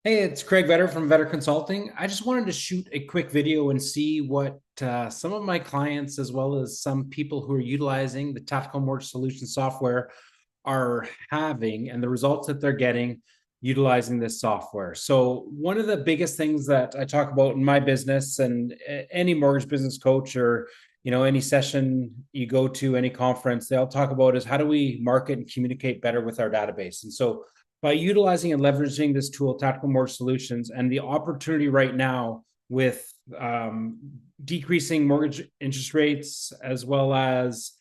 Hey, it's Craig Vetter from Vetter Consulting. I just wanted to shoot a quick video and see what some of my clients, as well as some people who are utilizing the Tactical Mortgage Solution software, are having and the results that they're getting utilizing this software. So, one of the biggest things that I talk about in my business and any mortgage business coach or any session you go to, any conference, they all talk about is how do we market and communicate better with our database. And so by utilizing and leveraging this tool, Tactical Mortgage Solutions, and the opportunity right now with decreasing mortgage interest rates as well as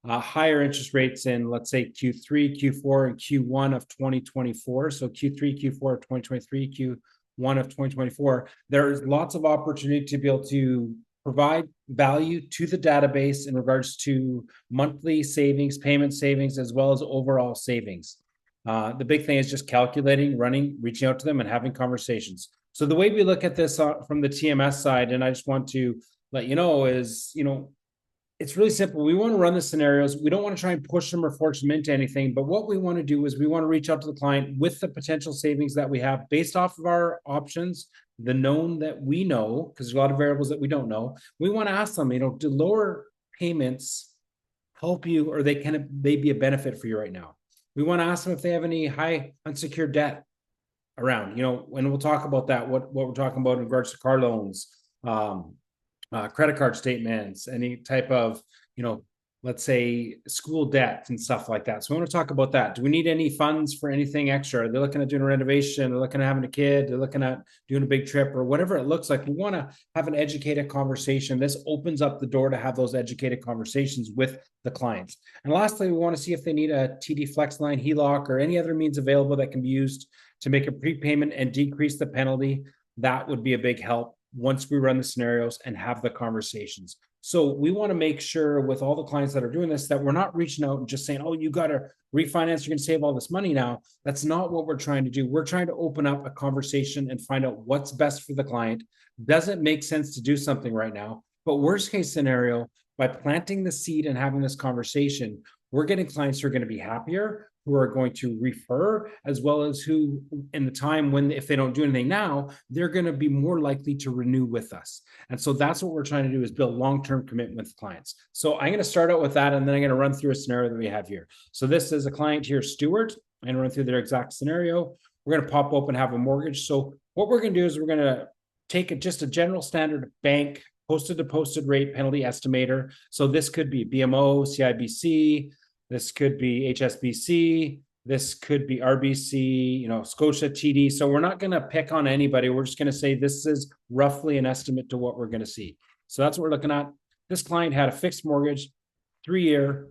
higher interest rates in, let's say, Q3, Q4, and Q1 of 2024. So Q3, Q4 of 2023, Q1 of 2024. There's lots of opportunity to be able to provide value to the database in regards to monthly savings, payment savings, as well as overall savings. The big thing is just calculating, running, reaching out to them and having conversations. So the way we look at this from the TMS side, and I just want to let you know is, it's really simple. We want to run the scenarios. We don't want to try and push them or force them into anything. But what we want to do is we want to reach out to the client with the potential savings that we have based off of our options, the known that we know, because there's a lot of variables that we don't know. We want to ask them, do lower payments help you, or they be a benefit for you right now? We want to ask them if they have any high unsecured debt around, and we'll talk about that, what we're talking about in regards to car loans, credit card statements, any type of, let's say school debt and stuff like that. So we want to talk about that. Do we need any funds for anything extra? They're looking at doing a renovation, they're looking at having a kid, they're looking at doing a big trip or whatever it looks like. We want to have an educated conversation. This opens up the door to have those educated conversations with the clients. And lastly, we want to see if they need a TD Flex Line, HELOC, or any other means available that can be used to make a prepayment and decrease the penalty. That would be a big help once we run the scenarios and have the conversations. So we want to make sure with all the clients that are doing this that we're not reaching out and just saying, oh, you got to refinance, you're going to save all this money now. That's not what we're trying to do. We're trying to open up a conversation and find out what's best for the client. Does it make sense to do something right now? But worst case scenario, by planting the seed and having this conversation, we're getting clients who are going to be happier, who are going to refer, as well as who, in the time when, if they don't do anything now, they're going to be more likely to renew with us. And so that's what we're trying to do, is build long-term commitment with clients. So I'm going to start out with that, and then I'm going to run through a scenario that we have here. So this is a client here, Stuart, and run through their exact scenario. We're going to pop open, have a mortgage. So what we're going to do is we're going to take just a general standard bank posted to posted rate penalty estimator. So this could be BMO, CIBC, this could be HSBC, this could be RBC, Scotia, TD. So we're not going to pick on anybody. We're just going to say this is roughly an estimate to what we're going to see. So that's what we're looking at. This client had a fixed mortgage, 3-year.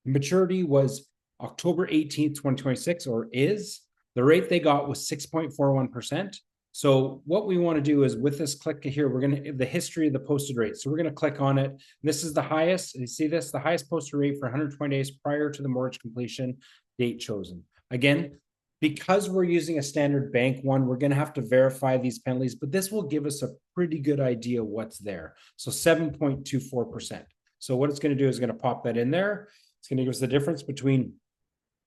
Maturity was October 18th, 2026, or is. The rate they got was 6.41%. So what we want to do is with this click here, we're going to the history of the posted rate. So we're going to click on it. This is the highest. You see this, the highest posted rate for 120 days prior to the mortgage completion date chosen. Again, because we're using a standard bank one, we're going to have to verify these penalties, but this will give us a pretty good idea what's there. So 7.24%. So what it's going to do is going to pop that in there. It's going to give us the difference between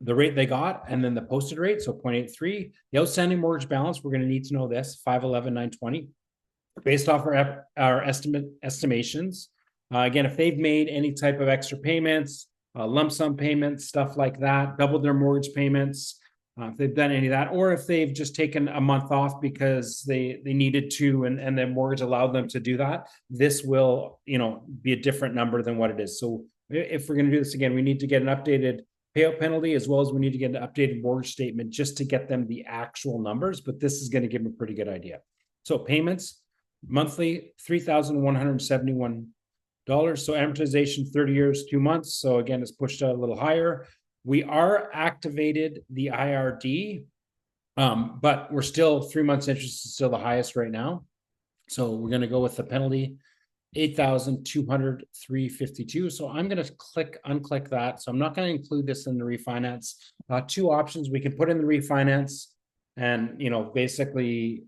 the rate they got and then the posted rate, so 0.83. The outstanding mortgage balance, we're going to need to know this, 511,920, based off our estimations. Again, if they've made any type of extra payments, lump sum payments, stuff like that, doubled their mortgage payments, if they've done any of that, or if they've just taken a month off because they needed to and their mortgage allowed them to do that, this will be a different number than what it is. So if we're going to do this again, we need to get an updated payout penalty, as well as we need to get an updated mortgage statement just to get them the actual numbers, but this is going to give them a pretty good idea. So payments, monthly, $3,171. So amortization, 30 years, 2 months. So again, it's pushed out a little higher. We are activated the IRD, but we're still 3 months interest is still the highest right now. So we're going to go with the penalty, 8,200, 352. So I'm going to unclick that. So I'm not going to include this in the refinance. Two options. We can put in the refinance and, basically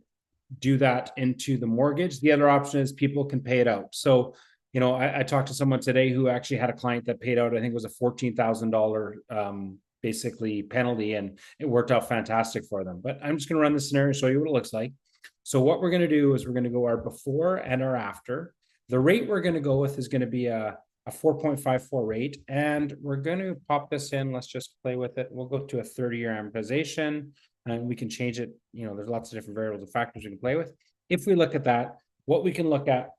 do that into the mortgage. The other option is people can pay it out. So, I talked to someone today who actually had a client that paid out, I think it was a $14,000 basically penalty, and it worked out fantastic for them. But I'm just going to run the scenario, show you what it looks like. So what we're going to do is we're going to go our before and our after. The rate we're going to go with is going to be a 4.54 rate, and we're going to pop this in. Let's just play with it. We'll go to a 30-year amortization, and we can change it. There's lots of different variables and factors we can play with. If we look at that, what we can look at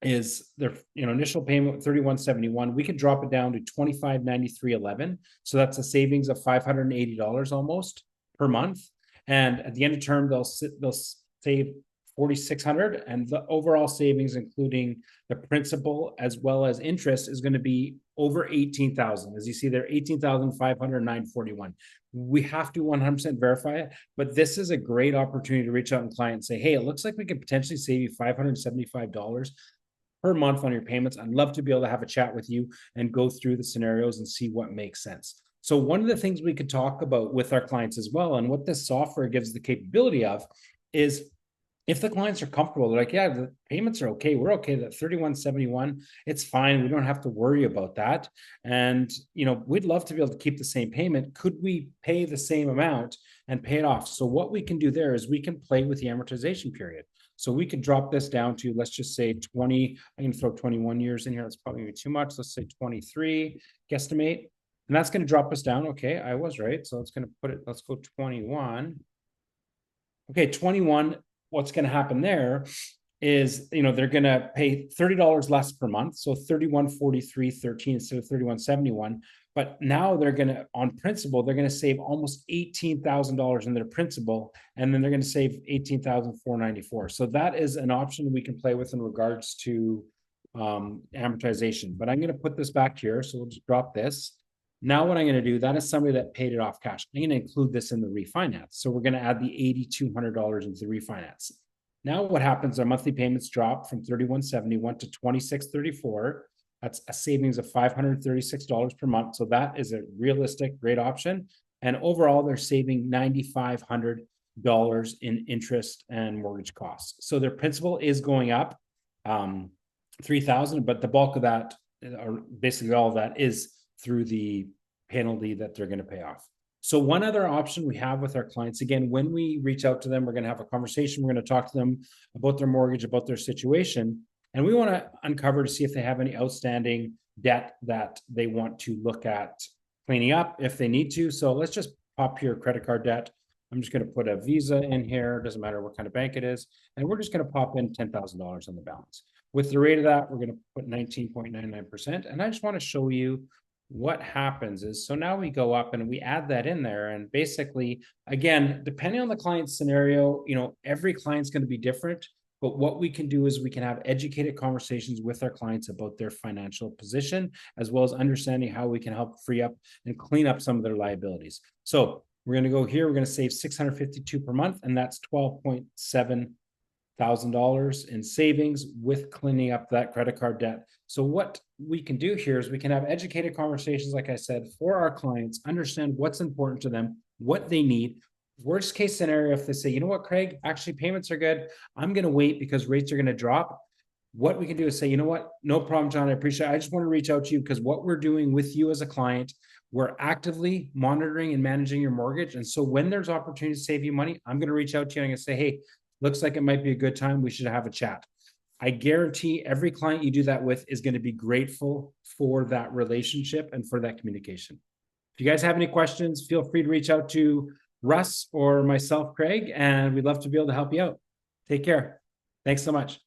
is their initial payment 3171. We can drop it down to 2593.11. So that's a savings of $580 almost per month. And at the end of term, they'll save 4,600, and the overall savings, including the principal as well as interest, is going to be over 18,000. As you see there, 18,509.41. We have to 100% verify it, but this is a great opportunity to reach out and client and say, hey, it looks like we could potentially save you $575 per month on your payments. I'd love to be able to have a chat with you and go through the scenarios and see what makes sense. So one of the things we could talk about with our clients as well, and what this software gives the capability of, is if the clients are comfortable, they're like, yeah, the payments are okay. We're okay. That 3171, it's fine. We don't have to worry about that. And, we'd love to be able to keep the same payment. Could we pay the same amount and pay it off? So what we can do there is we can play with the amortization period. So we could drop this down to, let's just say 20, I can throw 21 years in here. That's probably gonna be too much. Let's say 23, guesstimate. And that's going to drop us down. Okay, I was right. So it's going to put it, let's go 21. Okay, 21. What's going to happen there is, they're going to pay $30 less per month. So 3143.13 instead of 3171. But now they're going to, on principal, they're going to save almost $18,000 in their principal. And then they're going to save $18,494. So that is an option we can play with in regards to amortization. But I'm going to put this back here. So we'll just drop this. Now what I'm going to do, that is somebody that paid it off cash. I'm going to include this in the refinance. So we're going to add the $8,200 into the refinance. Now what happens, our monthly payments drop from 3171 to 2634. That's a savings of $536 per month. So that is a realistic, great option. And overall, they're saving $9,500 in interest and mortgage costs. So their principal is going up $3,000, but the bulk of that, or basically all of that, is through the penalty that they're going to pay off. So one other option we have with our clients, again, when we reach out to them, we're going to have a conversation. We're going to talk to them about their mortgage, about their situation. And we want to uncover to see if they have any outstanding debt that they want to look at cleaning up if they need to. So let's just pop your credit card debt. I'm just going to put a Visa in here. Doesn't matter what kind of bank it is. And we're just going to pop in $10,000 on the balance. With the rate of that, we're going to put 19.99%. And I just want to show you what happens is, so now we go up and we add that in there, and basically, again, depending on the client's scenario, every client's going to be different, but what we can do is we can have educated conversations with our clients about their financial position, as well as understanding how we can help free up and clean up some of their liabilities. So we're going to go here, we're going to save $652 per month, and that's $12.7 $1,000 in savings with cleaning up that credit card debt. So what we can do here is we can have educated conversations, like I said, for our clients, understand what's important to them, what they need. Worst case scenario, if they say, you know what, Craig, actually payments are good, I'm going to wait because rates are going to drop. What we can do is say, you know what, no problem, John, I appreciate it. I just want to reach out to you because what we're doing with you as a client, we're actively monitoring and managing your mortgage. And so when there's opportunity to save you money, I'm going to reach out to you and I'm going to say, hey, looks like it might be a good time. We should have a chat. I guarantee every client you do that with is going to be grateful for that relationship and for that communication. If you guys have any questions, feel free to reach out to Russ or myself, Craig, and we'd love to be able to help you out. Take care. Thanks so much.